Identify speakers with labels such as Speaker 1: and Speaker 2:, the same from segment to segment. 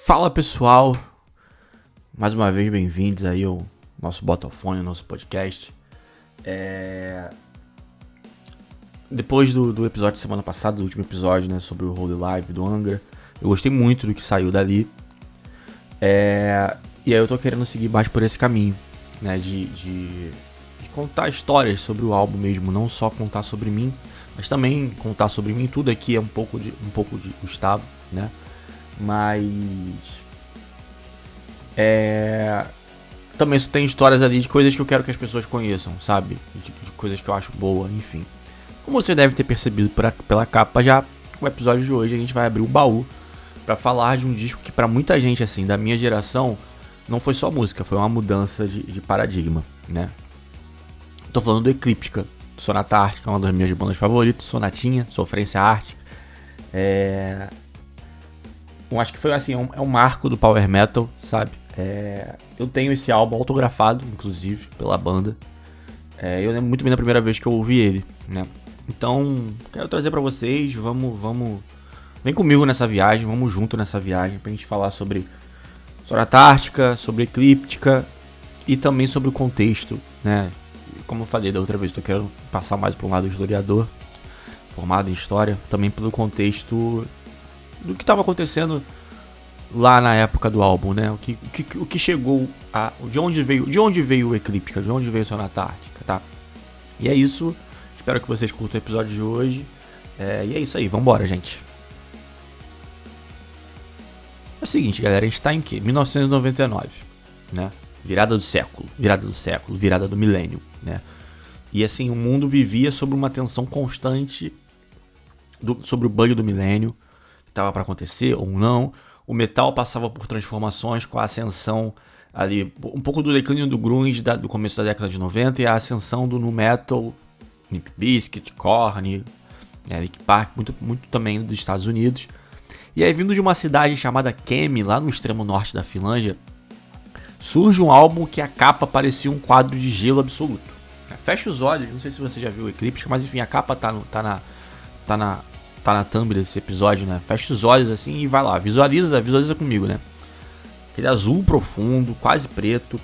Speaker 1: Fala pessoal, mais uma vez bem-vindos aí ao nosso Botafone, ao nosso podcast. Depois do episódio de semana passada, do último episódio, né, sobre o Holy Live do Angra, eu gostei muito do que saiu dali. E aí eu tô querendo seguir mais por esse caminho, né, de contar histórias sobre o álbum mesmo, não só contar sobre mim, mas também contar sobre mim. Tudo aqui é um pouco de Gustavo, né? Mas também tem histórias ali de coisas que eu quero que as pessoas conheçam, sabe? De coisas que eu acho boa, enfim. Como você deve ter percebido pela capa, já no episódio de hoje a gente vai abrir o baú pra falar de um disco que pra muita gente, assim, da minha geração, não foi só música, foi uma mudança de paradigma, né? Tô falando do Eclíptica, Sonata Ártica, uma das minhas bandas favoritas, Sonatinha, Sofrência Ártica. Eu acho que foi assim, é um marco do Power Metal, sabe? Eu tenho esse álbum autografado, inclusive, pela banda. Eu lembro muito bem da primeira vez que eu ouvi ele, né? Então, quero trazer pra vocês, vamos... Vem comigo nessa viagem, vamos junto nessa viagem pra gente falar sobre Sonata Ártica, sobre Eclíptica e também sobre o contexto, né? Como eu falei da outra vez, tô querendo passar mais para um lado historiador, formado em história, também pelo contexto do que estava acontecendo lá na época do álbum, né? O que chegou a... De onde veio o Eclíptica, de onde veio a Sonata Ártica, tá? E é isso, espero que vocês curtam o episódio de hoje. E é isso aí, vambora, gente. É o seguinte, galera, a gente tá em que? 1999, né? Virada do século, virada do milênio, né? E assim, o mundo vivia sob uma tensão constante sobre o bug do milênio, que estava para acontecer ou não. O metal passava por transformações com a ascensão ali, um pouco do declínio do grunge do começo da década de 90 e a ascensão do nu metal, Limp Bizkit, Korn, Linkin Park, muito também dos Estados Unidos. E aí, vindo de uma cidade chamada Kemi, lá no extremo norte da Finlândia, surge um álbum que a capa parecia um quadro de gelo absoluto. Fecha os olhos, não sei se você já viu o Eclíptica, mas enfim, a capa tá na thumb desse episódio, né? Fecha os olhos assim e vai lá, visualiza comigo, né? Aquele azul profundo, quase preto,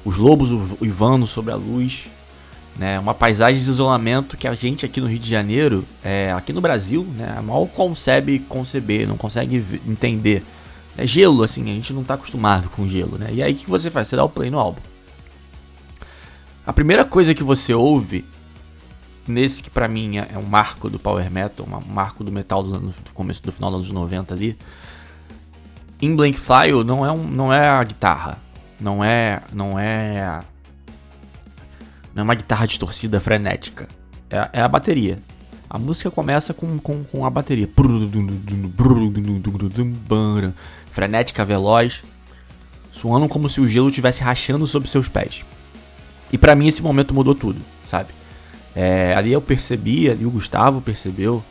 Speaker 1: os lobos uivando sobre a luz, né? Uma paisagem de isolamento que a gente aqui no Rio de Janeiro, aqui no Brasil, né, mal consegue conceber, não consegue entender. É gelo, assim, a gente não tá acostumado com gelo, né? E aí o que você faz? Você dá o play no álbum. A primeira coisa que você ouve, nesse que pra mim é um marco do Power Metal, um marco do metal do começo do final dos anos 90 ali, In Blank File não é a guitarra, não é uma guitarra distorcida frenética, é a bateria. A música começa com a bateria frenética, veloz, soando como se o gelo estivesse rachando sob seus pés. E pra mim esse momento mudou tudo, sabe? Ali eu percebi, ali o Gustavo percebeu,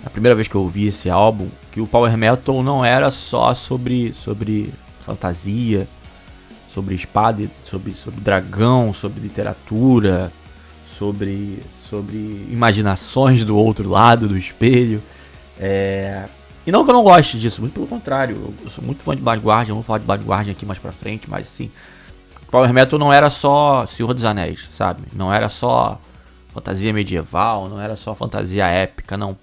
Speaker 1: a primeira vez que eu ouvi esse álbum, que o Power Metal não era só sobre fantasia, sobre espada, sobre dragão, sobre literatura, sobre imaginações do outro lado do espelho. E não que eu não goste disso, muito pelo contrário, eu sou muito fã de Blind Guardian, vamos falar de Blind Guardian aqui mais pra frente, mas assim, Power Metal não era só Senhor dos Anéis, sabe? Não era só fantasia medieval, não era só fantasia épica, não.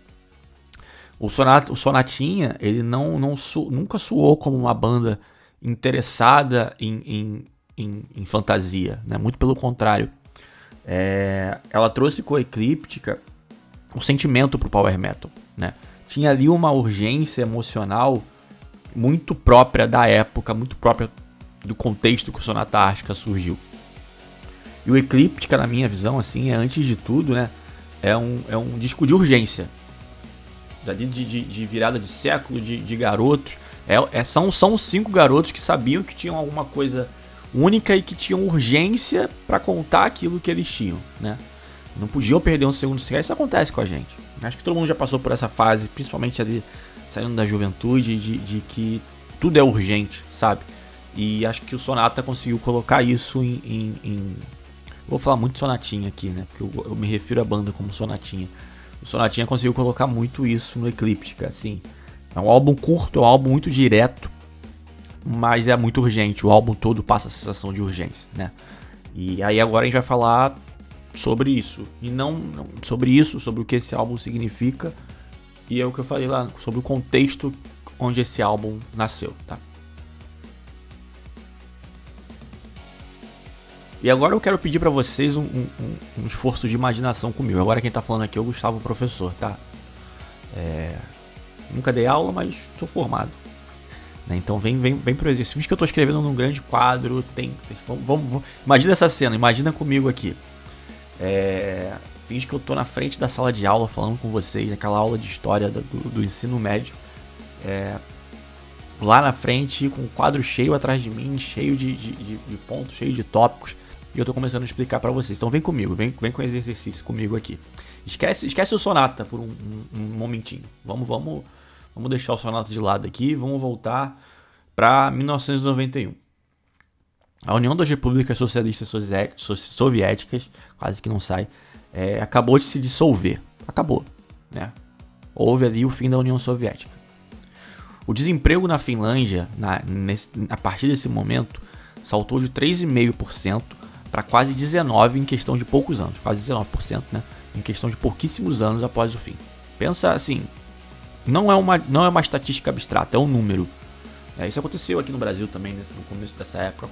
Speaker 1: O Sonatinha, ele nunca soou como uma banda interessada em fantasia, né? Muito pelo contrário. Ela trouxe com a Eclíptica um sentimento pro Power Metal, né? Tinha ali uma urgência emocional muito própria da época, muito própria do contexto que o Sonata Ártica surgiu. E o Eclíptica, na minha visão, assim, antes de tudo, né, é um disco de urgência. De virada de século, de garotos. São 5 garotos que sabiam que tinham alguma coisa única e que tinham urgência para contar aquilo que eles tinham, né? Não podiam perder um segundo sequer. Isso acontece com a gente. Acho que todo mundo já passou por essa fase, principalmente ali saindo da juventude, de que tudo é urgente, sabe? E acho que o Sonata conseguiu colocar isso Vou falar muito Sonatinha aqui, né? Porque eu me refiro à banda como Sonatinha. O Sonatinha conseguiu colocar muito isso no Eclíptica, assim. É um álbum curto, é um álbum muito direto, mas é muito urgente. O álbum todo passa a sensação de urgência, né? E aí agora a gente vai falar sobre isso. E não sobre isso, sobre o que esse álbum significa. E é o que eu falei lá, sobre o contexto onde esse álbum nasceu, tá? E agora eu quero pedir pra vocês um esforço de imaginação comigo. Agora quem tá falando aqui é o Gustavo, professor, tá? Nunca dei aula, mas sou formado. Né? Então vem pro exercício. Visto que eu tô escrevendo num grande quadro, vamos, imagina essa cena, imagina comigo aqui. Finge que eu tô na frente da sala de aula falando com vocês, naquela aula de história do ensino médio. Lá na frente, com o quadro cheio atrás de mim, cheio de pontos, cheio de tópicos. E eu tô começando a explicar pra vocês. Então vem comigo, vem com esse exercício comigo aqui. Esquece o Sonata por um momentinho. Vamos deixar o Sonata de lado aqui. Vamos voltar pra 1991. A União das Repúblicas Socialistas Soviéticas, quase que não sai, acabou de se dissolver. Acabou, né? Houve ali o fim da União Soviética. O desemprego na Finlândia, a partir desse momento, saltou de 3,5% para quase 19% em questão de poucos anos. Quase 19%, né? Em questão de pouquíssimos anos após o fim. Pensa assim, não é uma estatística abstrata, é um número. Isso aconteceu aqui no Brasil também, no começo dessa época,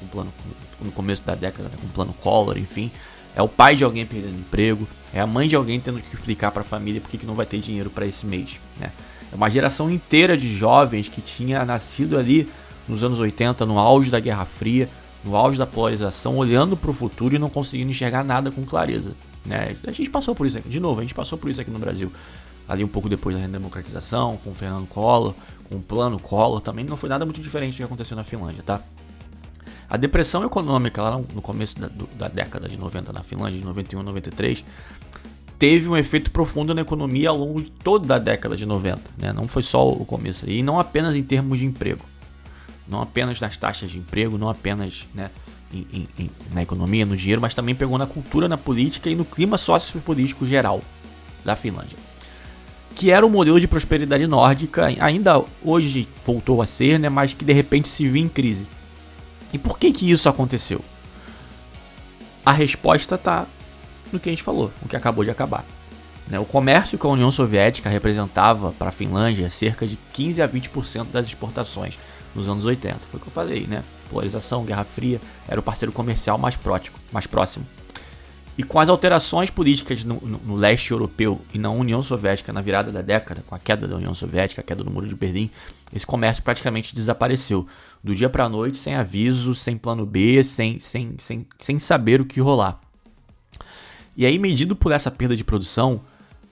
Speaker 1: no começo da década, com o plano Collor, enfim. É o pai de alguém perdendo emprego, é a mãe de alguém tendo que explicar para a família por que não vai ter dinheiro para esse mês, né? É uma geração inteira de jovens que tinha nascido ali nos anos 80, no auge da Guerra Fria, no auge da polarização, olhando para o futuro e não conseguindo enxergar nada com clareza, né? A gente passou por isso aqui, de novo, a gente passou por isso aqui no Brasil. Ali um pouco depois da redemocratização, com o Fernando Collor, com o plano Collor, também não foi nada muito diferente do que aconteceu na Finlândia, tá? A depressão econômica lá no começo da década de 90 na Finlândia, de 91 a 93, teve um efeito profundo na economia ao longo de toda a década de 90, né? Não foi só o começo, e não apenas em termos de emprego, não apenas nas taxas de emprego, não apenas, né, na economia, no dinheiro, mas também pegou na cultura, na política e no clima sociopolítico geral da Finlândia, que era o modelo de prosperidade nórdica, ainda hoje voltou a ser, né, mas que de repente se viu em crise. E por que isso aconteceu? A resposta está no que a gente falou, o que acabou de acabar. O comércio que a União Soviética representava para a Finlândia cerca de 15 a 20% das exportações nos anos 80. Foi o que eu falei, né? Polarização, Guerra Fria, era o parceiro comercial mais próximo. E com as alterações políticas no leste europeu e na União Soviética na virada da década, com a queda da União Soviética, a queda do Muro de Berlim, esse comércio praticamente desapareceu. Do dia para a noite, sem aviso, sem plano B, sem saber o que rolar. E aí, medido por essa perda de produção,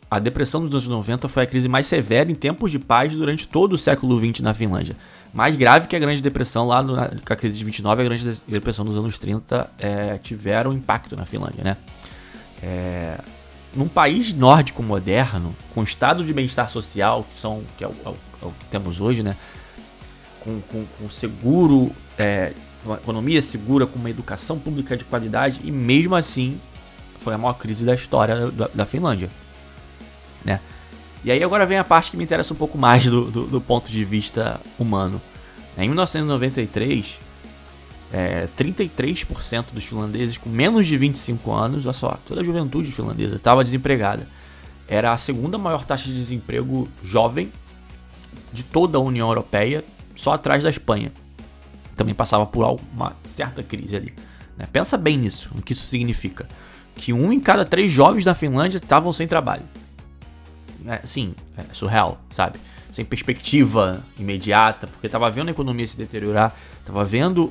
Speaker 1: a depressão dos anos 90 foi a crise mais severa em tempos de paz durante todo o século XX na Finlândia. Mais grave que a Grande Depressão lá com a crise de 29 e a Grande Depressão dos anos 30 tiveram impacto na Finlândia, né? Num país nórdico moderno, com estado de bem-estar social, que é o que temos hoje, né? Com seguro, uma economia segura, com uma educação pública de qualidade, e mesmo assim foi a maior crise da história da Finlândia, né? E aí agora vem a parte que me interessa um pouco mais do ponto de vista humano. Em 1993, 33% dos finlandeses com menos de 25 anos, olha só, toda a juventude finlandesa estava desempregada. Era a segunda maior taxa de desemprego jovem de toda a União Europeia, só atrás da Espanha. Também passava por uma certa crise ali, né? Pensa bem nisso, o que isso significa. Que 1 em cada 3 jovens da Finlândia estavam sem trabalho. É surreal, sabe? Sem perspectiva imediata, porque estava vendo a economia se deteriorar, estava vendo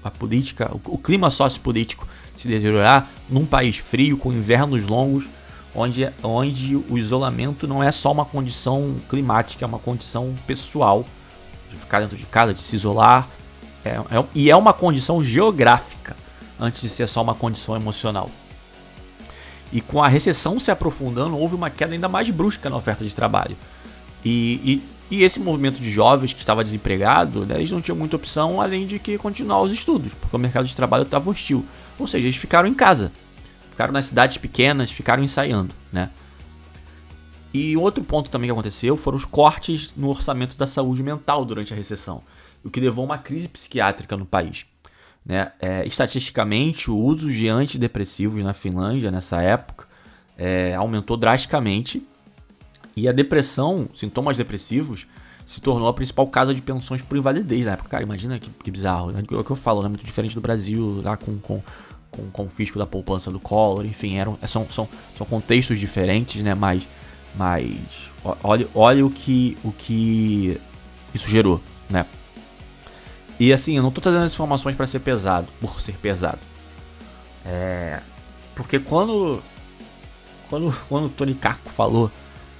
Speaker 1: a política, o clima sociopolítico se deteriorar num país frio, com invernos longos, onde o isolamento não é só uma condição climática, é uma condição pessoal, de ficar dentro de casa, de se isolar, e é uma condição geográfica, antes de ser só uma condição emocional. E com a recessão se aprofundando, houve uma queda ainda mais brusca na oferta de trabalho. E esse movimento de jovens que estava desempregado, né, eles não tinham muita opção além de que continuar os estudos, porque o mercado de trabalho estava hostil. Ou seja, eles ficaram em casa, ficaram nas cidades pequenas, ficaram ensaiando, né? E outro ponto também que aconteceu foram os cortes no orçamento da saúde mental durante a recessão, o que levou a uma crise psiquiátrica no país. Né? Estatisticamente, o uso de antidepressivos na Finlândia nessa época aumentou drasticamente, e a depressão, sintomas depressivos, se tornou a principal causa de pensões por invalidez na época. Cara, imagina que bizarro, né? O que eu falo, né? Muito diferente do Brasil, lá com o confisco da poupança do Collor, enfim, são contextos diferentes, né? Mas olha o que isso gerou, né? E assim, eu não tô trazendo essas informações pra ser pesado, por ser pesado. Porque quando o Tony Kakko falou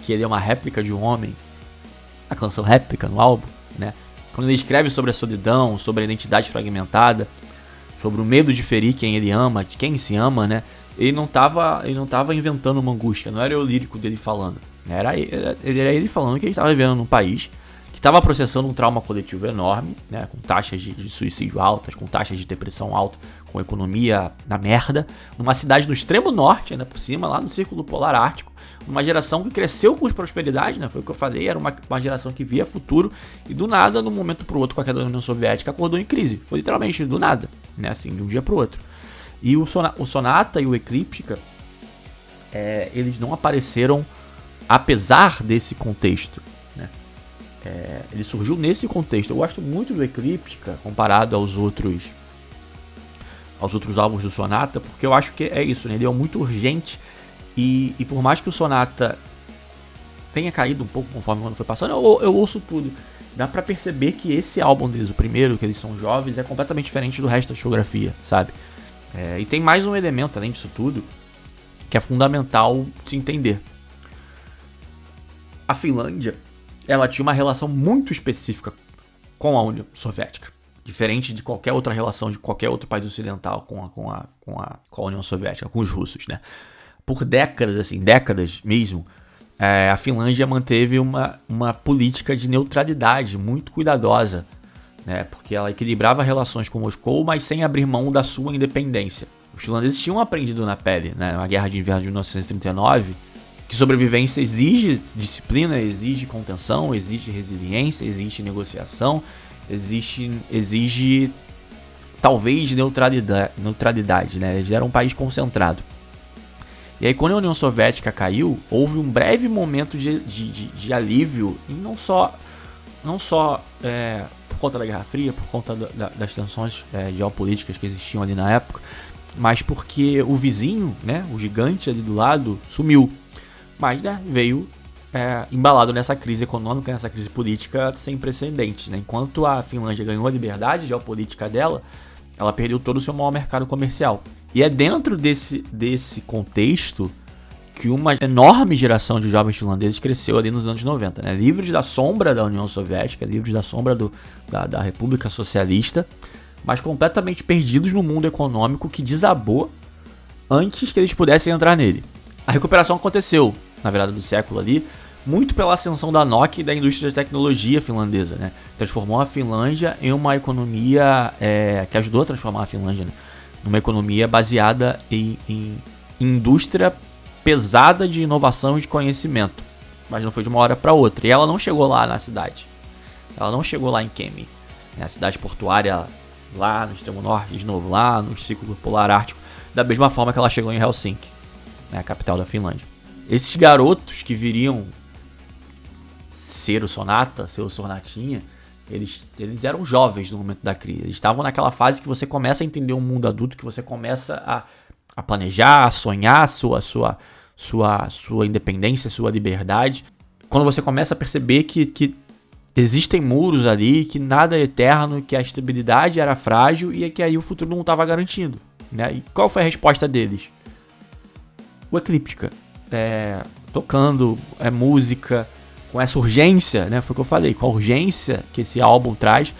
Speaker 1: que ele é uma réplica de um homem, a canção Réplica no álbum, né? Quando ele escreve sobre a solidão, sobre a identidade fragmentada, sobre o medo de ferir quem ele ama, de quem se ama, né? Ele não tava inventando uma angústia, não era o lírico dele falando. Era ele falando que ele estava vivendo num país que estava processando um trauma coletivo enorme, né? Com taxas de suicídio altas, com taxas de depressão alta, com economia na merda, numa cidade no extremo norte, ainda por cima, lá no Círculo Polar Ártico, uma geração que cresceu com prosperidade, né? Foi o que eu falei, era uma geração que via futuro e do nada, de um momento pro outro, com a queda da União Soviética, acordou em crise. Foi literalmente do nada, né? Assim, de um dia pro outro. E o Sonata e o Eclíptica, eles não apareceram apesar desse contexto, né? Ele surgiu nesse contexto. Eu gosto muito do Eclíptica comparado aos outros álbuns do Sonata, porque eu acho que é isso, né? Ele é muito urgente e por mais que o Sonata tenha caído um pouco conforme o ano foi passando, eu ouço tudo. Dá pra perceber que esse álbum deles, o primeiro, que eles são jovens, é completamente diferente do resto da discografia, sabe? E tem mais um elemento, além disso tudo, que é fundamental se entender. A Finlândia, ela tinha uma relação muito específica com a União Soviética. Diferente de qualquer outra relação de qualquer outro país ocidental com a União Soviética, com os russos, né? Por décadas mesmo, a Finlândia manteve uma política de neutralidade muito cuidadosa, né? Porque ela equilibrava relações com Moscou, mas sem abrir mão da sua independência. Os finlandeses tinham aprendido na pele, né? Na Guerra de Inverno de 1939, que sobrevivência exige disciplina, exige contenção, exige resiliência, exige negociação, exige talvez neutralidade, né? Eles eram um país concentrado. E aí, quando a União Soviética caiu, houve um breve momento de alívio, e não só por conta da Guerra Fria, por conta das tensões geopolíticas que existiam ali na época, mas porque o vizinho, né, o gigante ali do lado, sumiu. Mas, né, veio embalado nessa crise econômica, nessa crise política sem precedentes, né? Enquanto a Finlândia ganhou a liberdade geopolítica dela, ela perdeu todo o seu maior mercado comercial. E é dentro desse contexto que uma enorme geração de jovens finlandeses cresceu ali nos anos 90, né? Livres da sombra da União Soviética, livres da sombra da República Socialista, mas completamente perdidos no mundo econômico que desabou antes que eles pudessem entrar nele. A recuperação aconteceu na virada do século ali, muito pela ascensão da Nokia e da indústria de tecnologia finlandesa, né? Transformou a Finlândia em uma economia que ajudou a transformar a Finlândia, né? Numa economia baseada em indústria pesada de inovação e de conhecimento. Mas não foi de uma hora para outra. E ela não chegou lá na cidade. Ela não chegou lá em Kemi, né? A cidade portuária lá no extremo norte, de novo, lá no Círculo Polar Ártico, da mesma forma que ela chegou em Helsinki, né? A capital da Finlândia. Esses garotos que viriam ser o Sonata, ser o Sonatinha, eles eram jovens no momento da crise. Eles estavam naquela fase que você começa a entender o mundo adulto, que você começa a planejar, a sonhar a sua independência, a sua liberdade. Quando você começa a perceber que existem muros ali, que nada é eterno, que a estabilidade era frágil e que aí o futuro não estava garantido, né? E qual foi a resposta deles? O Eclíptica. Tocando música com essa urgência, né? Foi o que eu falei, com a urgência que esse álbum traz,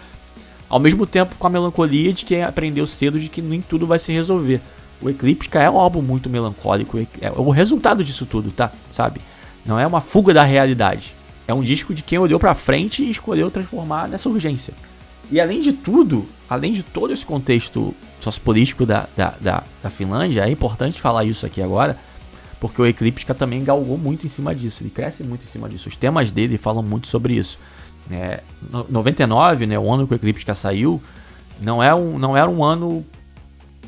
Speaker 1: ao mesmo tempo com a melancolia de quem aprendeu cedo de que nem tudo vai se resolver. O Eclíptica é um álbum muito melancólico, é o resultado disso tudo, tá? Sabe? Não é uma fuga da realidade. É um disco de quem olhou pra frente e escolheu transformar nessa urgência. E além de tudo, além de todo esse contexto sociopolítico da Finlândia, é importante falar isso aqui agora, porque o Ecliptica também galgou muito em cima disso, ele cresce muito em cima disso, os temas dele falam muito sobre isso. 99, né, o ano que o Ecliptica saiu, não era um ano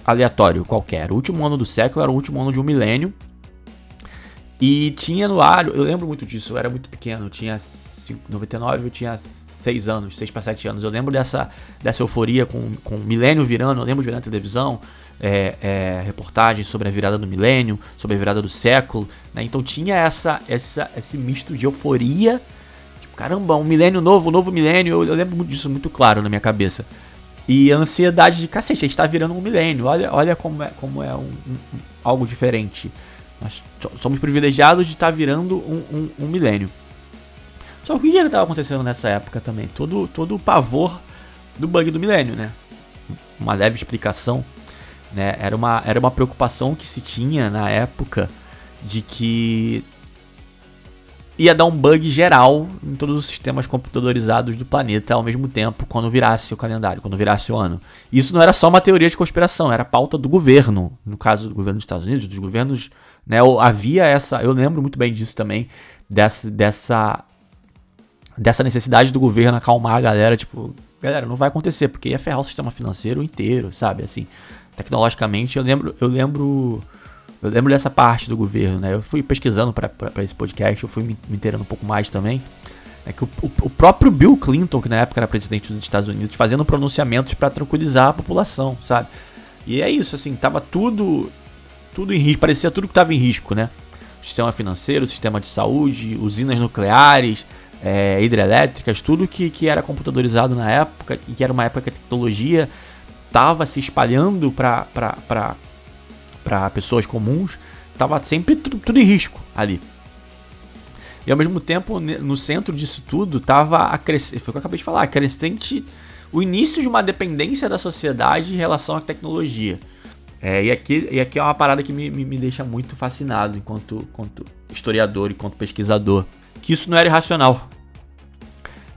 Speaker 1: aleatório qualquer, o último ano do século era o último ano de um milênio, e tinha no ar, eu lembro muito disso, eu era muito pequeno, 99 eu tinha 6 anos, 6 para 7 anos, eu lembro dessa euforia com o milênio virando, eu lembro de ver na televisão, reportagens sobre a virada do milênio, sobre a virada do século, né? Então tinha esse misto de euforia, tipo, caramba, um milênio novo, um novo milênio, eu lembro disso muito claro na minha cabeça. E a ansiedade de cacete, a gente tá virando um milênio, olha como é algo diferente. Nós somos privilegiados de estar virando um milênio. Só que o que estava acontecendo nessa época também? Todo o pavor do bug do milênio, né? Uma leve explicação, né? Era uma preocupação que se tinha na época de que ia dar um bug geral em todos os sistemas computadorizados do planeta ao mesmo tempo quando virasse o calendário, quando virasse o ano. Isso não era só uma teoria de conspiração, era pauta do governo, no caso do governo dos Estados Unidos, dos governos, né? Havia eu lembro muito bem disso também, dessa necessidade do governo acalmar a galera, tipo, galera, não vai acontecer, porque ia ferrar o sistema financeiro inteiro, sabe, assim, tecnologicamente, eu lembro dessa parte do governo, né, eu fui pesquisando pra esse podcast, eu fui me inteirando um pouco mais também, que o próprio Bill Clinton, que na época era presidente dos Estados Unidos, fazendo pronunciamentos pra tranquilizar a população, sabe, e é isso, assim, tava tudo em risco, parecia tudo que tava em risco, né, o sistema financeiro, o sistema de saúde, usinas nucleares, hidrelétricas, tudo que era computadorizado na época, e que era uma época que a tecnologia estava se espalhando para pessoas comuns, estava sempre tudo em risco ali. E ao mesmo tempo, no centro disso tudo, estava a crescer, foi o que eu acabei de falar, a crescente, o início de uma dependência da sociedade em relação à tecnologia. E aqui é uma parada que me deixa muito fascinado enquanto historiador, enquanto pesquisador. Que isso não era irracional.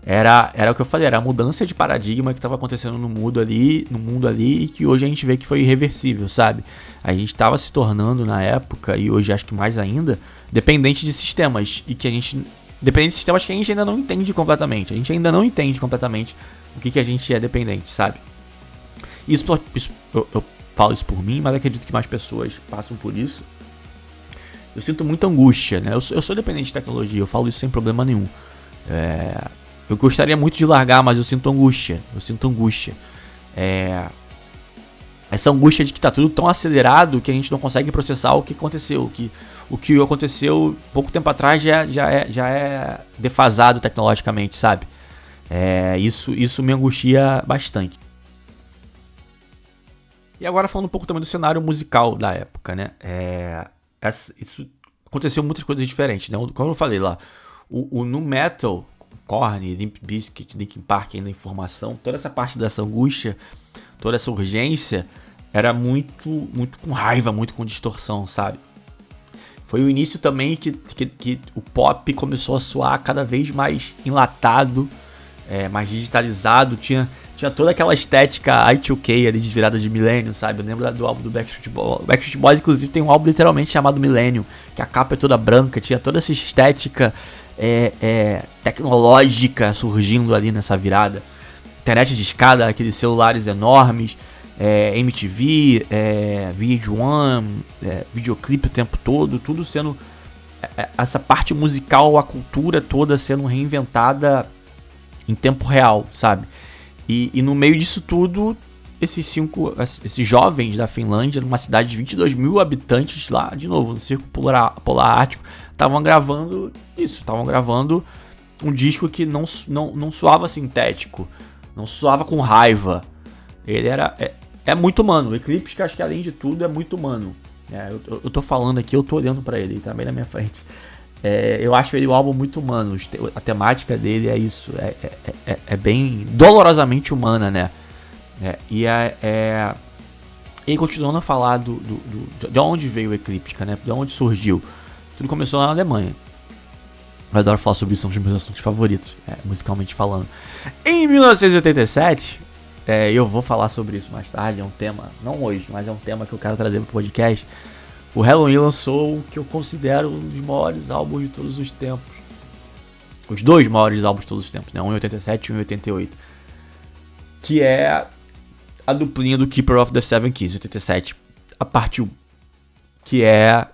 Speaker 1: Era o que eu falei, era a mudança de paradigma que estava acontecendo no mundo ali, e que hoje a gente vê que foi irreversível, sabe? A gente estava se tornando na época, e hoje acho que mais ainda, dependente de sistemas, dependente de sistemas que a gente ainda não entende completamente. A gente ainda não entende completamente o que a gente é dependente, sabe? Isso eu falo isso por mim, mas acredito que mais pessoas passam por isso. Eu sinto muita angústia, né? Eu sou dependente de tecnologia, eu falo isso sem problema nenhum. Eu gostaria muito de largar, mas eu sinto angústia. Essa angústia de que tá tudo tão acelerado que a gente não consegue processar o que aconteceu. O que aconteceu pouco tempo atrás já é defasado tecnologicamente, sabe? Isso me angustia bastante. E agora falando um pouco também do cenário musical da época, né? Isso aconteceu muitas coisas diferentes, né? Como eu falei lá, o nu metal, Korn, Limp Bizkit, Linkin Park ainda em formação, toda essa parte dessa angústia, toda essa urgência era muito com raiva, muito com distorção, sabe? Foi o início também que o pop começou a soar cada vez mais enlatado, mais digitalizado, tinha toda aquela estética Y2K ali de virada de milênio, sabe? Eu lembro do álbum do Backstreet Boys. O Backstreet Boys, inclusive, tem um álbum literalmente chamado Millennium, que a capa é toda branca, tinha toda essa estética tecnológica surgindo ali nessa virada. Internet de escada, aqueles celulares enormes, MTV, VH1, videoclipe o tempo todo, tudo sendo... essa parte musical, a cultura toda sendo reinventada em tempo real, sabe? E no meio disso tudo, esses jovens da Finlândia, numa cidade de 22 mil habitantes lá, de novo, no Círculo Polar Ártico, estavam gravando isso, estavam gravando um disco que não soava sintético, não soava com raiva. Ele é muito humano. O Eclipse, que acho que além de tudo é muito humano. Eu tô falando aqui, eu tô olhando pra ele tá bem na minha frente. Eu acho ele um álbum muito humano. A temática dele é isso, é bem dolorosamente humana, né? E continuando a falar de onde veio o Eclipse, né? De onde surgiu. Tudo começou na Alemanha. Eu adoro falar sobre isso, são um dos meus assuntos favoritos, musicalmente falando. Em 1987, eu vou falar sobre isso mais tarde, é um tema, não hoje, mas é um tema que eu quero trazer pro podcast. o Halloween lançou o que eu considero um dos maiores álbuns de todos os tempos. Os dois maiores álbuns de todos os tempos, né? Um em 87 e um em 88. Que é a duplinha do Keeper of the Seven Keys, 87, a parte 1. Que é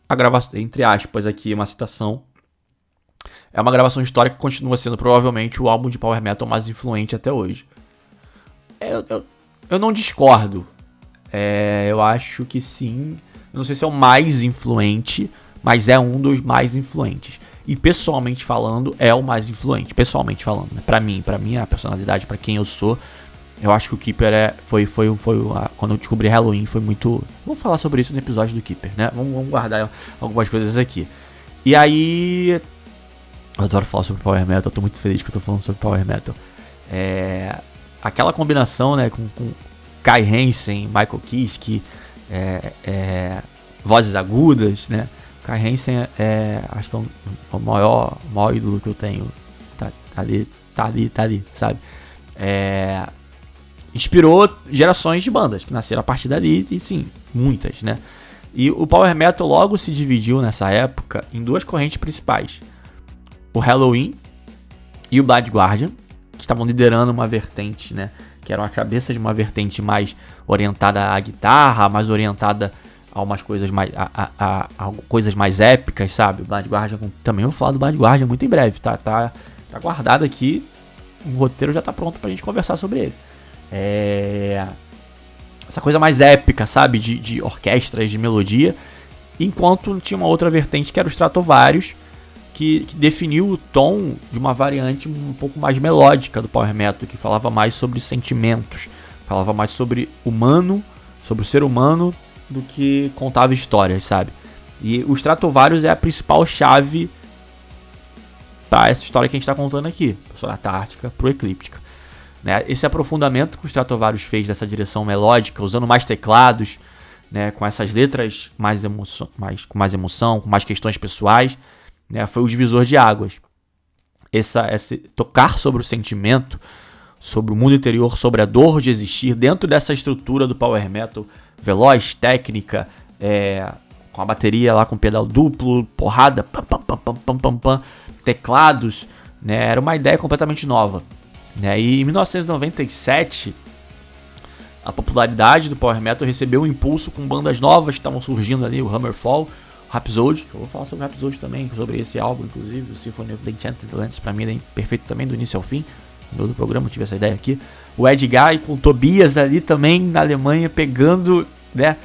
Speaker 1: a gravação, entre aspas aqui, uma citação. É uma gravação histórica que continua sendo provavelmente o álbum de Power Metal mais influente até hoje. Eu não discordo. Eu acho que sim. Eu não sei se é o mais influente, mas é um dos mais influentes. E pessoalmente falando, é o mais influente. Pessoalmente falando, né? Pra mim, a personalidade, pra quem eu sou, eu acho que o Keeper quando eu descobri Halloween foi muito... Vamos falar sobre isso no episódio do Keeper, né? Vamos guardar algumas coisas aqui. E aí... Eu adoro falar sobre Power Metal, tô muito feliz que eu tô falando sobre Power Metal. Aquela combinação, né, com Kai Hansen, Michael Kiske, vozes agudas, né? Kai Hansen acho que é o maior ídolo que eu tenho. Tá ali, sabe? Inspirou gerações de bandas que nasceram a partir dali, e sim, muitas, né? E o Power Metal logo se dividiu nessa época em duas correntes principais. O Halloween e o Blind Guardian, que estavam liderando uma vertente, né? Que eram a cabeça de uma vertente mais orientada à guitarra, mais orientada a umas coisas mais, a coisas mais épicas, sabe? O Blind Guardian, também vou falar do Blind Guardian muito em breve, tá guardado aqui, o roteiro já tá pronto pra gente conversar sobre ele. Essa coisa mais épica, sabe? De orquestras, de melodia, enquanto tinha uma outra vertente que era o Stratovarius, que definiu o tom de uma variante um pouco mais melódica do Power Metal, que falava mais sobre sentimentos, falava mais sobre sobre o ser humano, do que contava histórias, sabe? E o Stratovarius é a principal chave para essa história que a gente está contando aqui, pro Sonata Ártica, pro Eclíptica, né? Esse aprofundamento que o Stratovarius fez dessa direção melódica, usando mais teclados, né, com essas letras com mais emoção, com mais questões pessoais, né, foi o divisor de águas. Esse tocar sobre o sentimento, sobre o mundo interior, sobre a dor de existir dentro dessa estrutura do Power Metal veloz, técnica, com a bateria lá com pedal duplo, porrada, teclados, né, era uma ideia completamente nova, né? E em 1997 a popularidade do Power Metal recebeu um impulso com bandas novas que estavam surgindo ali, o Hammerfall, Rhapsody, eu vou falar sobre Rhapsody também, sobre esse álbum, inclusive, o Symphony of the Enchanted Lands, pra mim ele é perfeito também, do início ao fim. No meio do programa eu tive essa ideia aqui. O Ed Guy com o Tobias ali também na Alemanha, pegando, né,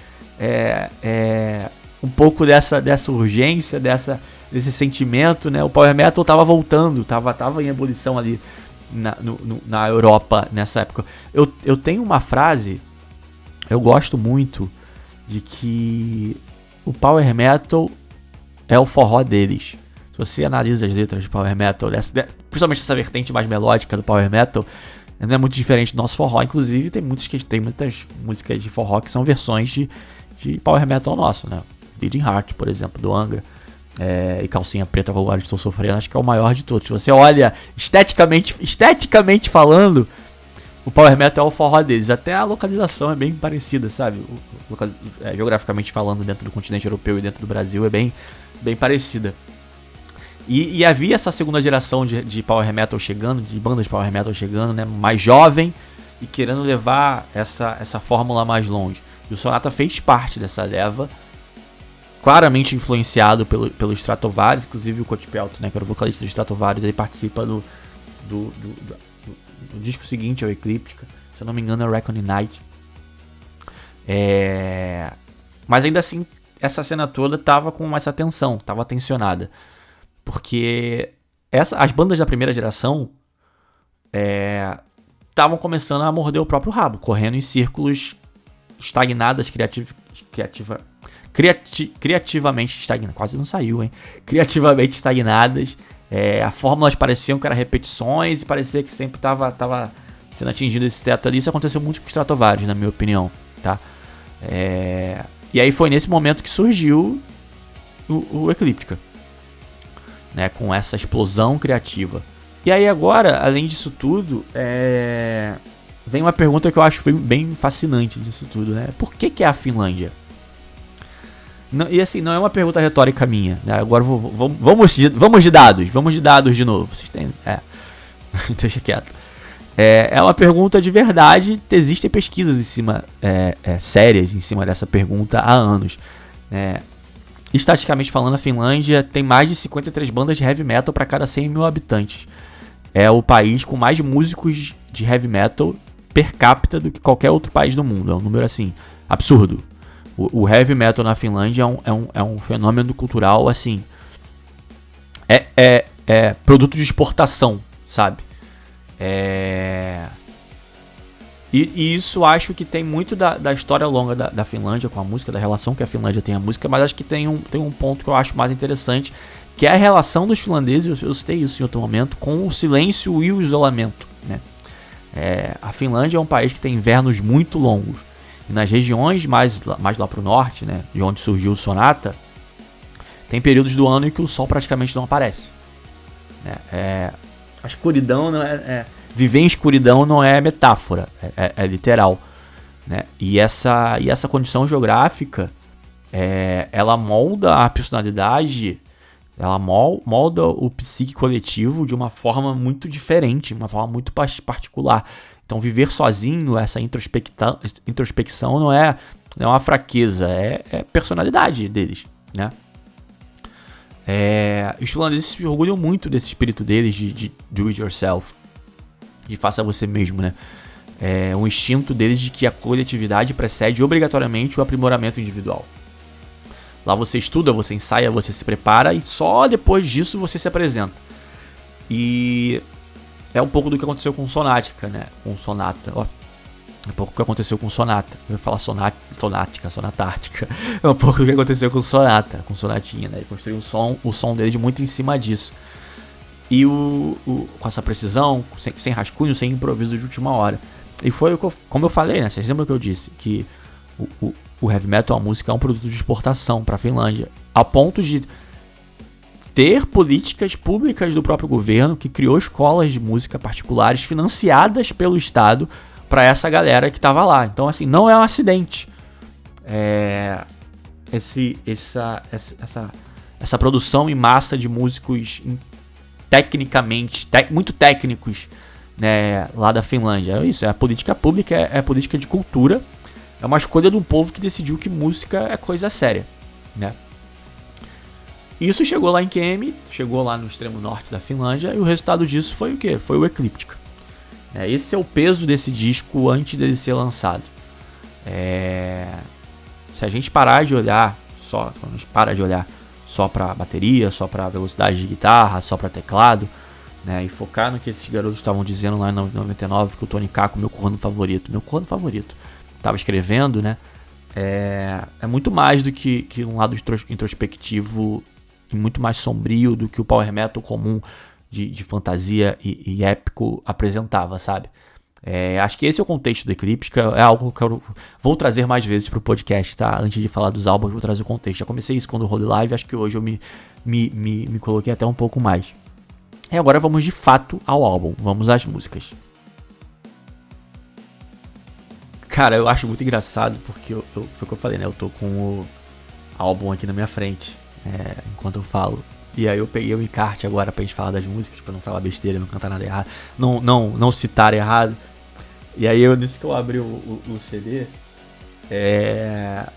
Speaker 1: um pouco dessa urgência, desse sentimento, né. O Power Metal tava voltando, tava em ebulição ali na Europa nessa época. Eu tenho uma frase, eu gosto muito, de que o Power Metal é o forró deles. Se você analisa as letras de Power Metal, principalmente essa vertente mais melódica do Power Metal, não é muito diferente do nosso forró. Inclusive tem muitas músicas de forró que são versões de Power Metal nosso, né? Bleeding Heart, por exemplo, do Angra, e Calcinha Preta, com Agora Estou Sofrendo, acho que é o maior de todos. Se você olha esteticamente falando, o Power Metal é o forró deles. Até a localização é bem parecida, sabe? Geograficamente falando, dentro do continente europeu e dentro do Brasil, é bem parecida. E havia essa segunda geração de Power Metal chegando, de bandas de Power Metal chegando, né? Mais jovem e querendo levar essa fórmula mais longe. E o Sonata fez parte dessa leva, claramente influenciado pelo Stratovarius, inclusive o Coach Pelton, né? Que era o vocalista do Stratovarius, ele participa do disco seguinte ao Eclíptica, se eu não me engano é Reckoning Night. Mas ainda assim, essa cena toda tava com essa tensão, tava tensionada. Porque as bandas da primeira geração estavam começando a morder o próprio rabo, correndo em círculos estagnadas, criativamente estagnadas. Quase não saiu, hein? Criativamente estagnadas. As fórmulas pareciam que eram repetições e parecia que sempre tava sendo atingido esse teto ali. Isso aconteceu muito com o Stratovarius, na minha opinião, tá? E aí foi nesse momento que surgiu o Eclíptica, né, com essa explosão criativa. E aí agora, além disso tudo, vem uma pergunta que eu acho bem fascinante disso tudo, né? Por que é a Finlândia? E assim, não é uma pergunta retórica minha, né? Agora vamos de dados de novo. Vocês têm... deixa quieto. É uma pergunta de verdade. Existem pesquisas em cima, sérias em cima dessa pergunta há anos. Estatisticamente falando, a Finlândia tem mais de 53 bandas de heavy metal para cada 100 mil habitantes. É o país com mais músicos de heavy metal per capita do que qualquer outro país do mundo. É um número assim, absurdo. O heavy metal na Finlândia é um fenômeno cultural assim. É produto de exportação, sabe? E isso acho que tem muito da história longa da Finlândia com a música, da relação que a Finlândia tem a música, mas acho que tem um ponto que eu acho mais interessante, que é a relação dos finlandeses, eu citei isso em outro momento, com o silêncio e o isolamento, né? A Finlândia é um país que tem invernos muito longos, e nas regiões mais lá pro norte, né, de onde surgiu o Sonata, tem períodos do ano em que o sol praticamente não aparece, né? A escuridão não viver em escuridão não é metáfora, é literal, né? E essa condição geográfica, ela molda a personalidade, ela molda o psique coletivo de uma forma muito diferente, uma forma muito particular. Então viver sozinho, essa introspecção não é uma fraqueza, é personalidade deles, né? Os finlandeses se orgulham muito desse espírito deles de do it yourself, de faça você mesmo, né? É um instinto deles de que a coletividade precede obrigatoriamente o aprimoramento individual. Lá você estuda, você ensaia, você se prepara e só depois disso você se apresenta. E é um pouco do que aconteceu com Sonática, né? Com Sonata, ó. É um pouco do que aconteceu com Sonata. Eu ia falar Sonatártica. É um pouco do que aconteceu com Sonata, com Sonatinha, né? Ele construiu o som dele muito em cima disso. E com essa precisão, sem rascunho, sem improviso de última hora. E foi como eu falei, né? Vocês lembram que eu disse? Que o heavy metal, a música, é um produto de exportação para a Finlândia. A ponto de ter políticas públicas do próprio governo que criou escolas de música particulares financiadas pelo Estado para essa galera que estava lá. Então, assim, não é um acidente. Essa produção em massa de músicos tecnicamente, muito técnicos, né, lá da Finlândia. É isso, é a política pública, é a política de cultura. É uma escolha de um povo que decidiu que música é coisa séria, né? Isso chegou lá em Kemi, chegou lá no extremo norte da Finlândia, e o resultado disso foi o quê? Foi o Eclíptica. Esse é o peso desse disco antes dele ser lançado. Se a gente parar de olhar só para bateria, só para velocidade de guitarra, só para teclado, né, e focar no que esses garotos estavam dizendo lá em 99, que o Tony Kakko, meu corno favorito, estava escrevendo, né? É muito mais do que um lado introspectivo e muito mais sombrio do que o power metal comum de fantasia e épico apresentava, sabe? Acho que esse é o contexto do Eclíptica. É algo que eu vou trazer mais vezes pro podcast, tá? Antes de falar dos álbuns, vou trazer o contexto. Já comecei isso quando eu rolei live, acho que hoje eu me coloquei até um pouco mais. E agora vamos de fato ao álbum, vamos às músicas. Cara, eu acho muito engraçado porque foi o que eu falei, né? Eu tô com o álbum aqui na minha frente, enquanto eu falo. E aí eu peguei o encarte agora pra gente falar das músicas, pra não falar besteira, não cantar nada errado, não citar errado. E aí nisso que eu abri o CD, é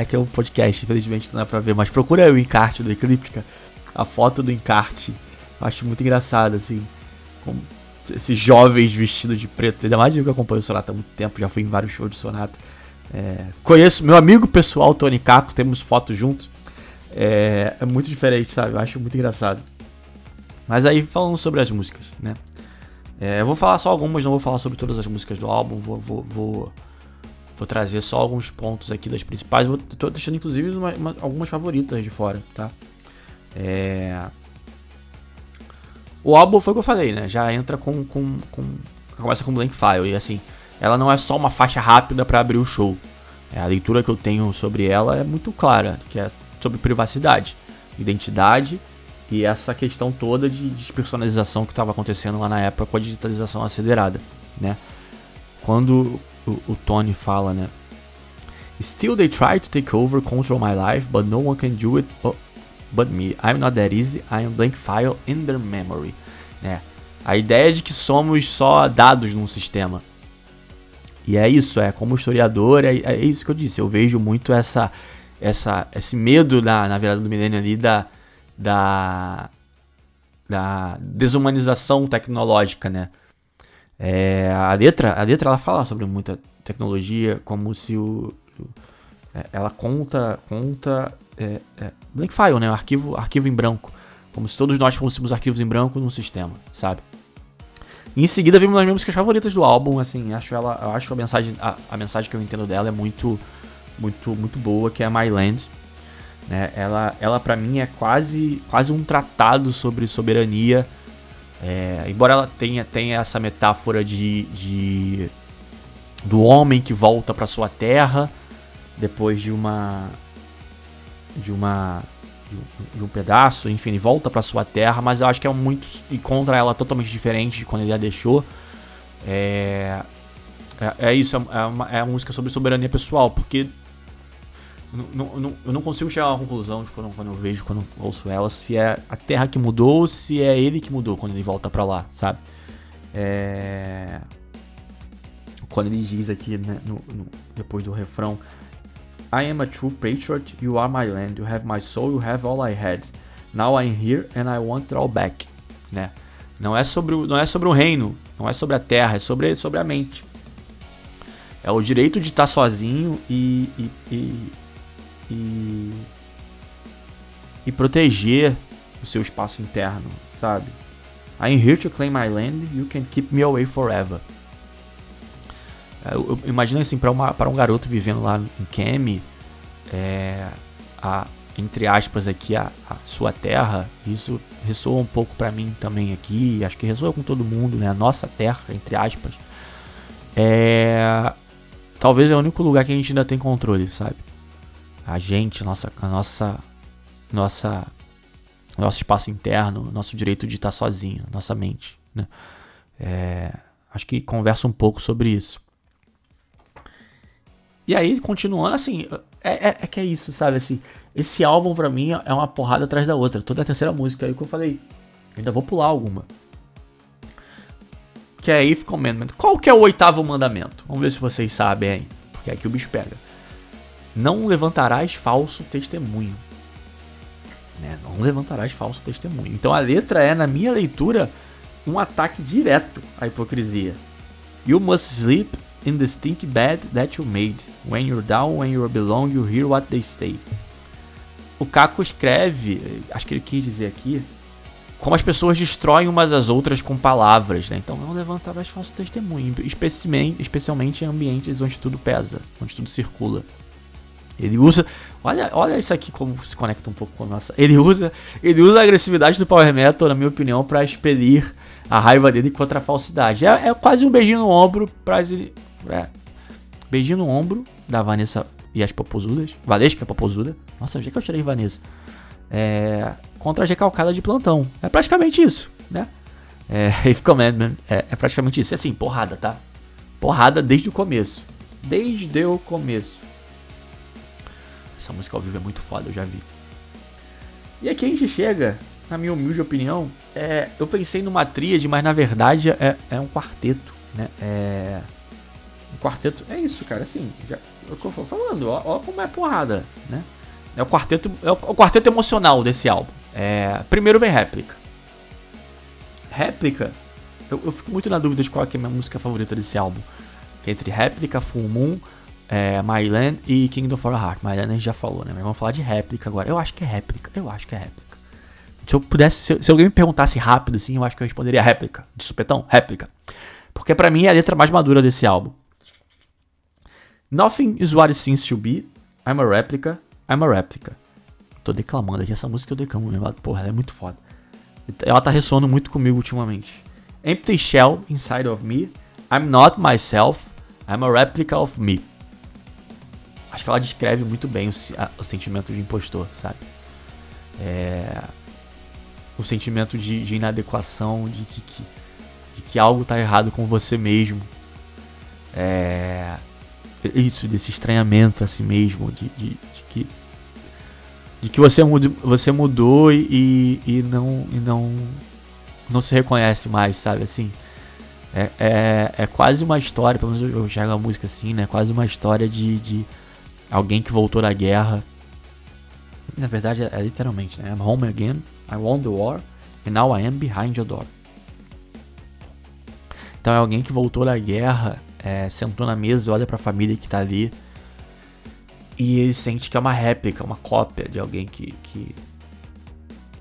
Speaker 1: que é um podcast, infelizmente não dá pra ver, mas procura aí o encarte do Eclíptica, a foto do encarte, eu acho muito engraçado, assim, como esses jovens vestidos de preto, ainda mais eu que acompanho o Sonata há muito tempo, já fui em vários shows de Sonata, conheço meu amigo pessoal, Tony Kakko, temos fotos juntos, é muito diferente, sabe, eu acho muito engraçado. Mas aí, falando sobre as músicas, né, eu vou falar só algumas, não vou falar sobre todas as músicas do álbum, vou trazer só alguns pontos aqui das principais, tô deixando inclusive algumas favoritas de fora, tá? O álbum foi o que eu falei, né? Já entra começa com Blank File. E assim, ela não é só uma faixa rápida pra abrir o show. A leitura que eu tenho sobre ela é muito clara, que é sobre privacidade, identidade e essa questão toda de despersonalização que estava acontecendo lá na época com a digitalização acelerada, né? Quando o Tony fala, né? Still they try to take over, control my life, but no one can do it but me. I'm not that easy, I'm a blank file in their memory. Né? A ideia de que somos só dados num sistema. E é isso, como historiador, é isso que eu disse. Eu vejo muito esse medo na virada do milênio ali da desumanização tecnológica, né? A letra ela fala sobre muita tecnologia, como se ela conta blank file, né? Arquivo em branco, como se todos nós fôssemos arquivos em branco num sistema, sabe? E em seguida vimos as minhas músicas favoritas do álbum, assim, eu acho a mensagem que eu entendo dela é muito boa, que é My Land, né? Ela para mim é quase um tratado sobre soberania, embora ela tenha essa metáfora do homem que volta para sua terra depois de um pedaço, enfim, ele volta para sua terra, mas eu acho que encontra ela totalmente diferente de quando ele a deixou. É isso, é uma música sobre soberania pessoal, porque eu não consigo chegar a uma conclusão de quando eu ouço ela, se é a terra que mudou ou se é ele que mudou quando ele volta pra lá, sabe? Quando ele diz aqui, né, depois do refrão: I am a true patriot, you are my land, you have my soul, you have all I had. Now I'm here and I want it all back. Né? Não é sobre o reino, não é sobre a terra, é sobre a mente. É o direito de estar sozinho e proteger o seu espaço interno, sabe? I'm here to claim my land, you can keep me away forever. Eu imagino assim, para um garoto vivendo lá em Kemi, entre aspas aqui, a sua terra, isso ressoa um pouco para mim também aqui, acho que ressoa com todo mundo, né? A nossa terra, entre aspas, talvez é o único lugar que a gente ainda tem controle, sabe? A gente, nosso espaço interno, nosso direito de estar sozinho, nossa mente, né? Acho que conversa um pouco sobre isso. E aí, continuando, assim, que é isso, sabe? Assim, esse álbum pra mim é uma porrada atrás da outra. Toda a terceira música aí que eu falei, ainda vou pular alguma. Que é Eighth Commandment. Qual que é o 8º mandamento? Vamos ver se vocês sabem aí, porque aqui o bicho pega. Não levantarás falso testemunho. Né? Não levantarás falso testemunho. Então a letra na minha leitura, um ataque direto à hipocrisia. You must sleep in the stinky bed that you made. When you're down, when you belong, you hear what they say. O Caco escreve, acho que ele quis dizer aqui, como as pessoas destroem umas às outras com palavras, né? Então não levantarás falso testemunho, especialmente em ambientes onde tudo pesa, onde tudo circula. Ele usa, olha isso aqui como se conecta um pouco com a nossa. Ele usa a agressividade do Power Metal, na minha opinião, para expelir a raiva dele contra a falsidade. É quase um beijinho no ombro beijinho no ombro da Vanessa e as Popozudas. Valesca Popozuda. Nossa, onde é que eu tirei Vanessa? Contra a recalcada de plantão. É praticamente isso, né? Eighth Commandment é praticamente isso. É assim, porrada, tá? Porrada desde o começo. Desde o começo. Essa música ao vivo é muito foda, eu já vi. E aqui a gente chega, na minha humilde opinião, eu pensei numa tríade, mas na verdade é um quarteto, né? Um quarteto, é isso, cara, assim, eu tô falando, ó como é porrada, né? É o quarteto emocional desse álbum. Primeiro vem Réplica. Réplica, eu fico muito na dúvida de qual é a minha música favorita desse álbum. Entre Réplica, Full Moon, My Land e Kingdom for a Heart. My Land a gente já falou, né? Mas vamos falar de Réplica agora. Eu acho que é Réplica. Se eu pudesse, se alguém me perguntasse rápido assim, eu acho que eu responderia Réplica. De supetão, Réplica. Porque pra mim é a letra mais madura desse álbum. Nothing is what it seems to be. I'm a replica. Tô declamando aqui, essa música eu declamo mesmo. Porra, ela é muito foda. Ela tá ressoando muito comigo ultimamente. Empty shell inside of me. I'm not myself. I'm a replica of me. Acho que ela descreve muito bem o sentimento de impostor, sabe? O sentimento de inadequação, de que algo tá errado com você mesmo. isso, desse estranhamento a si mesmo, de que você mudou e não se reconhece mais, sabe, assim. É quase uma história, pelo menos eu enxergo a música assim, né, quase uma história de alguém que voltou da guerra. Na verdade é literalmente, né, I'm home again, I won the war, and now I am behind your door. Então é alguém que voltou da guerra, sentou na mesa e olha pra família que tá ali, e ele sente que é uma réplica, uma cópia de alguém que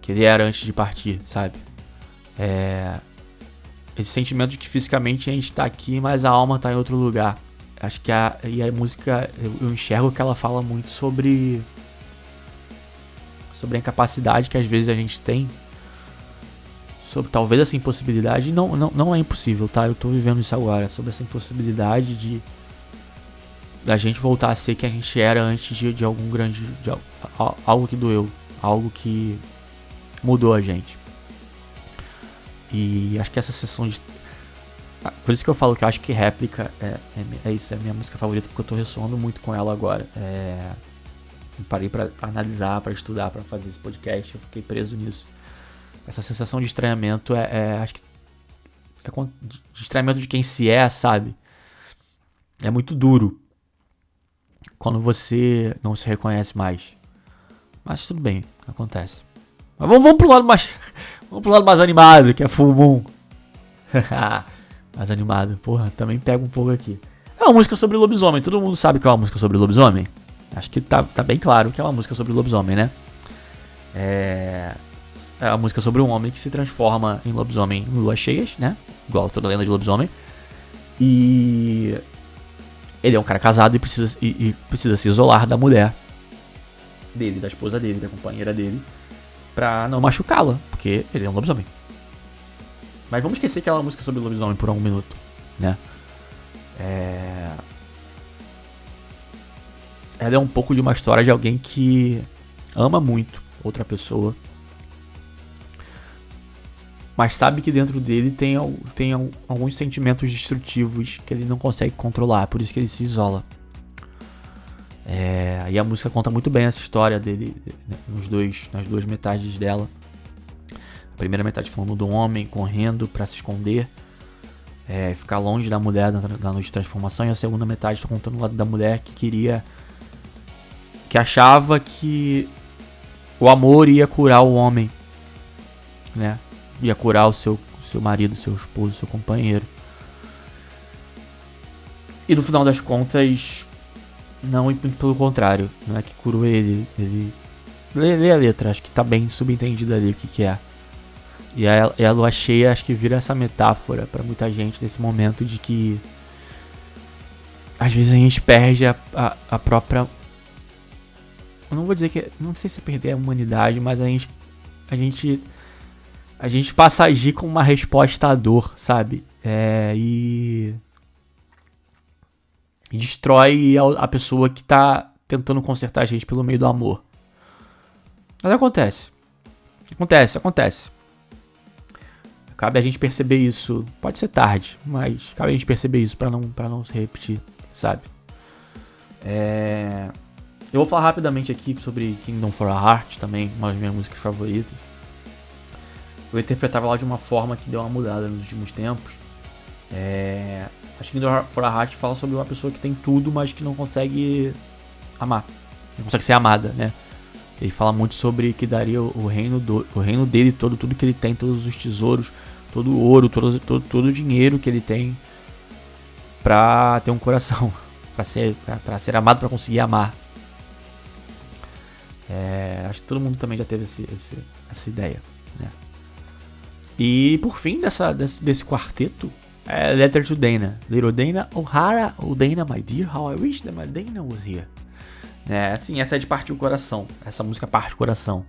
Speaker 1: ele era antes de partir, sabe? Esse sentimento de que fisicamente a gente tá aqui, mas a alma tá em outro lugar. Acho que a música, eu enxergo que ela fala muito sobre a incapacidade que às vezes a gente tem, sobre talvez essa impossibilidade, não é impossível, tá? Eu tô vivendo isso agora, sobre essa impossibilidade da gente voltar a ser quem a gente era antes de algum grande, algo que doeu, algo que mudou a gente. E acho que essa sessão de... Por isso que eu falo que eu acho que Réplica é isso, é a minha música favorita, porque eu tô ressoando muito com ela agora. Eu parei pra analisar, pra estudar, pra fazer esse podcast, eu fiquei preso nisso. Essa sensação de estranhamento acho que de estranhamento de quem se sabe? É muito duro quando você não se reconhece mais. Mas tudo bem, acontece. Mas vamos pro lado mais vamos pro lado mais animado, que é Full Moon. Mais animado, porra, também pega um pouco aqui. É uma música sobre lobisomem, todo mundo sabe que é uma música sobre lobisomem. Acho que tá bem claro que é uma música sobre lobisomem, né? É uma música sobre um homem que se transforma em lobisomem em luas cheias, né? Igual toda lenda de lobisomem. E ele é um cara casado e precisa se isolar da mulher dele, da esposa dele, da companheira dele, pra não machucá-la, porque ele é um lobisomem. Mas vamos esquecer que ela é uma música sobre lobisomem por um minuto, né? Ela é um pouco de uma história de alguém que ama muito outra pessoa, mas sabe que dentro dele tem alguns sentimentos destrutivos que ele não consegue controlar, por isso que ele se isola. E a música conta muito bem essa história dele, né, nas duas metades dela. A primeira metade falando do homem correndo pra se esconder, ficar longe da mulher da noite de transformação, e a segunda metade está contando o lado da mulher que achava que o amor ia curar o homem, né? Ia curar o seu marido, seu esposo, seu companheiro. E no final das contas, não, pelo contrário, não é que curou ele. Lê a letra, acho que tá bem subentendido ali o que é. E a lua cheia acho que vira essa metáfora pra muita gente nesse momento de que às vezes a gente perde a própria... Eu não vou dizer que... Não sei se perder a humanidade, mas a gente passa a agir como uma resposta à dor, sabe? E destrói a pessoa que tá tentando consertar a gente pelo meio do amor. Mas acontece. Cabe a gente perceber isso. Pode ser tarde, mas cabe a gente perceber isso pra não se repetir, sabe? Eu vou falar rapidamente aqui sobre Kingdom for a Heart, também uma das minhas músicas favoritas. Eu interpretava ela de uma forma que deu uma mudada nos últimos tempos. Acho que Kingdom for a Heart fala sobre uma pessoa que tem tudo, mas que não consegue amar. Não consegue ser amada, né? Ele fala muito sobre que daria o reino dele todo, tudo que ele tem, todos os tesouros, todo o ouro, todo o dinheiro que ele tem pra ter um coração, pra ser amado, pra conseguir amar. Acho que todo mundo também já teve essa ideia, né? E por fim desse quarteto, Letter to Dana, Little Dana O'Hara, oh Dana my dear, how I wish that my Dana was here. Assim, essa é de partir o coração, essa música parte o coração,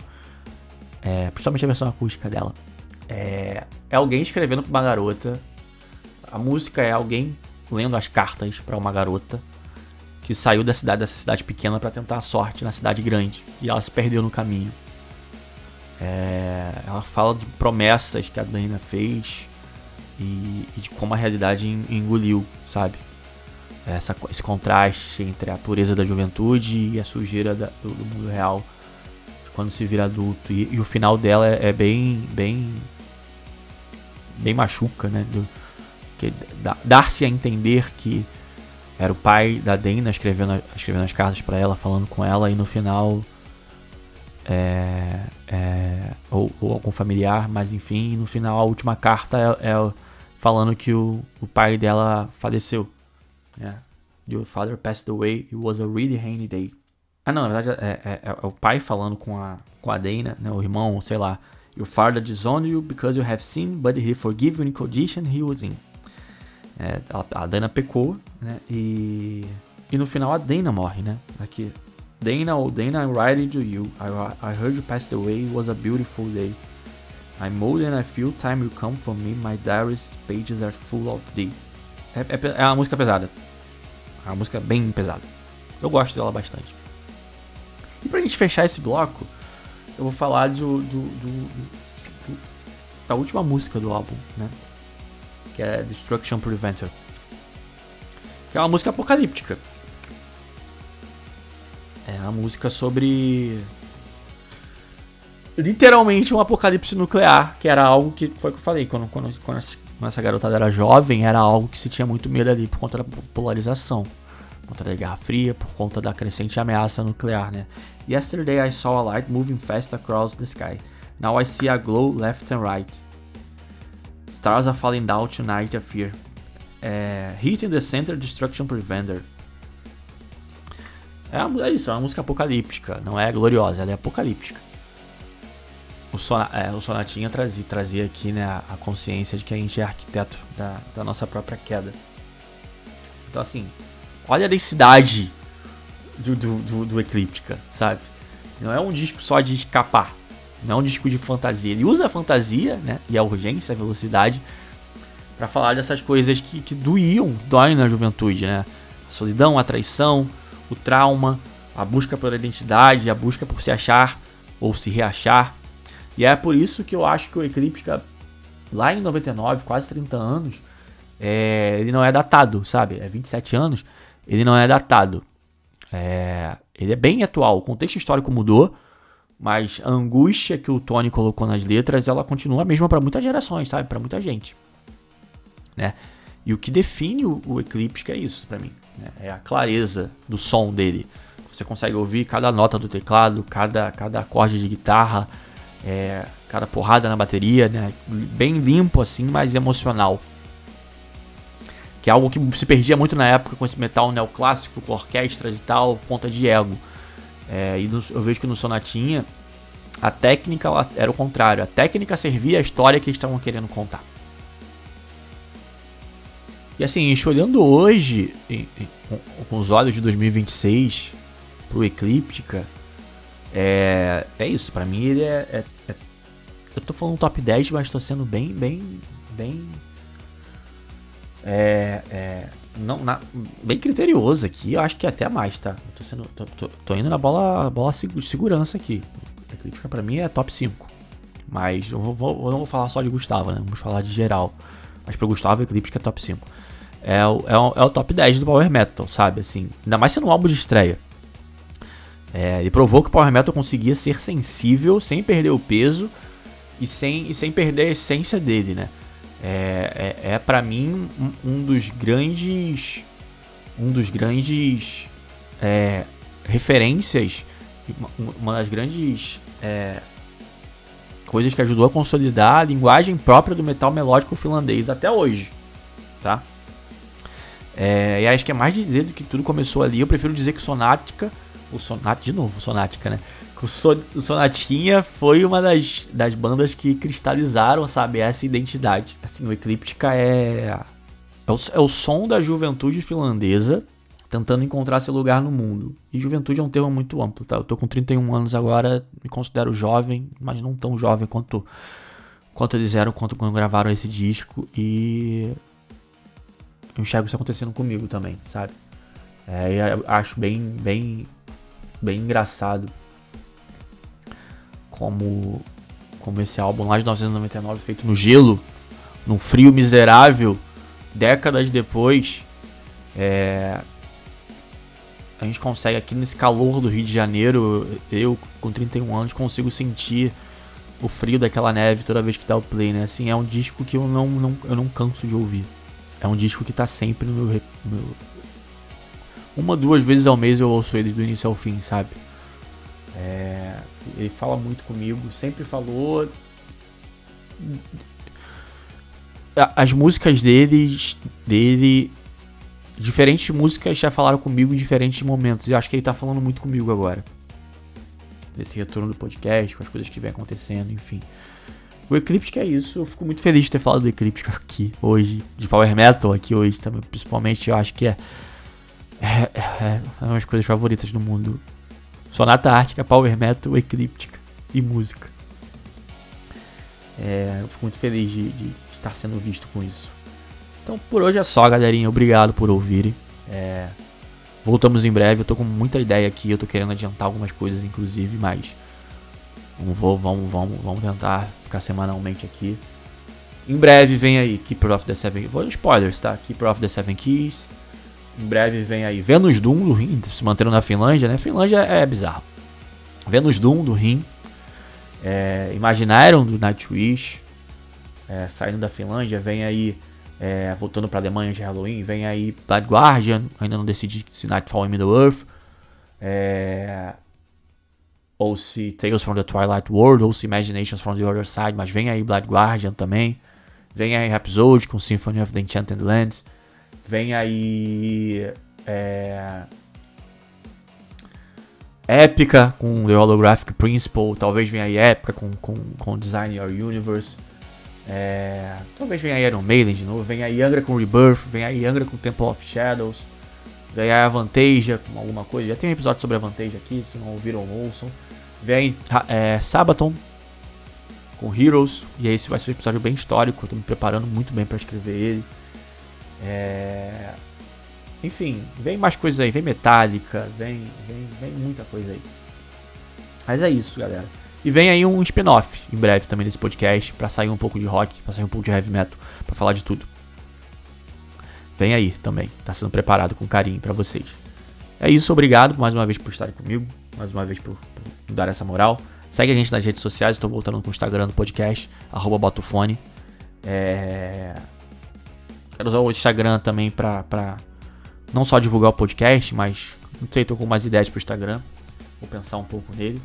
Speaker 1: principalmente a versão acústica dela. É alguém escrevendo pra uma garota, a música é alguém lendo as cartas pra uma garota que saiu dessa cidade pequena pra tentar a sorte na cidade grande, e ela se perdeu no caminho. Ela fala de promessas que a Dana fez e de como a realidade engoliu, sabe? esse contraste entre a pureza da juventude e a sujeira do mundo real quando se vira adulto. E o final dela é bem machuca, né? Dar-se a entender que era o pai da Dana escrevendo as cartas pra ela, falando com ela, e no final ou algum familiar, mas enfim, no final a última carta é falando que o pai dela faleceu. Your father passed away, it was a really rainy day. Não, na verdade é o pai falando com a Dana, né, o irmão, sei lá. Your father disowned you because you have sinned, but he forgave you in condition he was in. A Dana pecou, né, e no final a Dana morre, né, aqui. Dana, I'm writing to you. I heard you passed away, it was a beautiful day. I'm old and I feel time will come for me, my diary's pages are full of thee. É uma música pesada. É uma música bem pesada. Eu gosto dela bastante. E pra gente fechar esse bloco, eu vou falar da última música do álbum, né? Que é Destruction Preventer. Que é uma música apocalíptica. É uma música sobre... literalmente um apocalipse nuclear, que era algo que... foi o que eu falei, quando essa garotada era jovem, era algo que se tinha muito medo ali por conta da polarização, por conta da Guerra Fria, por conta da crescente ameaça nuclear, né? Yesterday I saw a light moving fast across the sky. Now I see a glow left and right. Stars are falling down tonight, I fear. Hit in the center, destruction preventer. É isso, é uma música apocalíptica. Não é gloriosa, ela é apocalíptica. O Sonatinha trazia aqui, né, a consciência de que a gente é arquiteto da nossa própria queda. Então, assim, olha a densidade do Eclíptica, sabe? Não é um disco só de escapar, não é um disco de fantasia. Ele usa a fantasia, né, e a urgência, a velocidade, pra falar dessas coisas que doem na juventude, né? A solidão, a traição, o trauma, a busca pela identidade, a busca por se achar ou se reachar. E é por isso que eu acho que o Eclíptica, lá em 99, quase 30 anos, ele não é datado, sabe? 27 anos, ele não é datado. Ele é bem atual, o contexto histórico mudou, mas a angústia que o Tony colocou nas letras, ela continua a mesma para muitas gerações, sabe? Para muita gente, né? E o que define o Eclíptica é isso para mim, né? É a clareza do som dele. Você consegue ouvir cada nota do teclado, cada acorde de guitarra, cada porrada na bateria, né? Bem limpo assim, mas emocional. Que é algo que se perdia muito na época com esse metal neoclássico, com orquestras e tal, por conta de ego. Eu vejo que no Sonatinha, a técnica era o contrário. A técnica servia a história que eles estavam querendo contar. E assim, olhando hoje, com os olhos de 2026, pro Eclíptica, é isso. Pra mim ele eu tô falando top 10, mas tô sendo bem bem criterioso aqui. Eu acho que até mais, tá? Tô indo na bola segurança aqui. A Eclíptica pra mim é top 5. Mas eu não vou falar só de Gustavo, né? Vamos falar de geral. Mas pro Gustavo, a Eclíptica é top 5. É o top 10 do Power Metal, sabe? Assim, ainda mais sendo um álbum de estreia. Ele provou que o Power Metal conseguia ser sensível sem perder o peso e sem perder a essência dele, né? Pra mim um dos grandes referências, uma das grandes coisas que ajudou a consolidar a linguagem própria do metal melódico finlandês até hoje, tá? E acho que é mais dizer do que tudo começou ali. Eu prefiro dizer que Sonática, né? O Sonatinha foi uma das bandas que cristalizaram, sabe, essa identidade. Assim, o Eclíptica é o som da juventude finlandesa tentando encontrar seu lugar no mundo. E juventude é um termo muito amplo, tá? Eu tô com 31 anos agora, me considero jovem, mas não tão jovem quanto eles eram quando gravaram esse disco. E eu enxergo isso acontecendo comigo também, sabe? Eu acho bem engraçado como esse álbum lá de 1999, feito no gelo, num frio miserável, décadas depois, A gente consegue aqui nesse calor do Rio de Janeiro, eu com 31 anos consigo sentir o frio daquela neve toda vez que dá o play, né? Assim, é um disco que eu não canso de ouvir. É um disco que tá sempre no meu... Uma, 2 vezes ao mês eu ouço ele do início ao fim, sabe? Ele fala muito comigo, sempre falou. As músicas dele, diferentes músicas já falaram comigo em diferentes momentos. E eu acho que ele tá falando muito comigo agora. Desse retorno do podcast, com as coisas que vem acontecendo, enfim. O Ecliptic é isso. Eu fico muito feliz de ter falado do Ecliptic aqui hoje. De Power Metal aqui hoje também. Principalmente eu acho que é uma das coisas favoritas do mundo. Sonata Ártica, Power Metal, Ecliptic e música. Eu fico muito feliz de estar sendo visto com isso. Então por hoje é só, galerinha. Obrigado por ouvirem. Voltamos em breve. Eu tô com muita ideia aqui. Eu tô querendo adiantar algumas coisas, inclusive, mas vamos tentar ficar semanalmente aqui. Em breve vem aí Keeper of the Seven... Vou spoilers, tá? Keeper of the Seven Keys. Em breve vem aí Venus Doom do Rim, se mantendo na Finlândia, né? Finlândia é bizarro. Venus Doom do Rim. Imaginarium do Nightwish. Saindo da Finlândia, vem aí... voltando pra Alemanha de Halloween, vem aí Blood Guardian, ainda não decidi se Nightfall in Middle Earth, ou se Tales from the Twilight World, ou se Imaginations from the Other Side, mas vem aí Blood Guardian também, vem aí Rhapsody com Symphony of the Enchanted Lands, vem aí Épica com The Holographic Principle, talvez venha aí Épica com Design Your Universe. Talvez venha aí Iron Maiden de novo, vem aí Angra com Rebirth, vem aí Angra com Temple of Shadows, vem aí Avantasia com alguma coisa, já tem um episódio sobre Avantasia aqui, se não ouviram, ouçam. Vem Sabaton com Heroes, e esse vai ser um episódio bem histórico, eu tô me preparando muito bem pra escrever ele. Enfim, vem mais coisas aí, vem Metallica, vem muita coisa aí. Mas é isso, galera. E vem aí um spin-off em breve também desse podcast, pra sair um pouco de rock, pra sair um pouco de heavy metal, pra falar de tudo. Vem aí também, tá sendo preparado com carinho pra vocês. É isso, obrigado mais uma vez por estarem comigo, mais uma vez por me dar essa moral. Segue a gente nas redes sociais, estou voltando com o Instagram do podcast, @botofone. Quero usar o Instagram também pra não só divulgar o podcast, mas não sei, tô com mais ideias pro Instagram, vou pensar um pouco nele.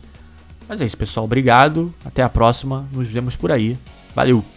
Speaker 1: Mas é isso, pessoal. Obrigado. Até a próxima. Nos vemos por aí. Valeu!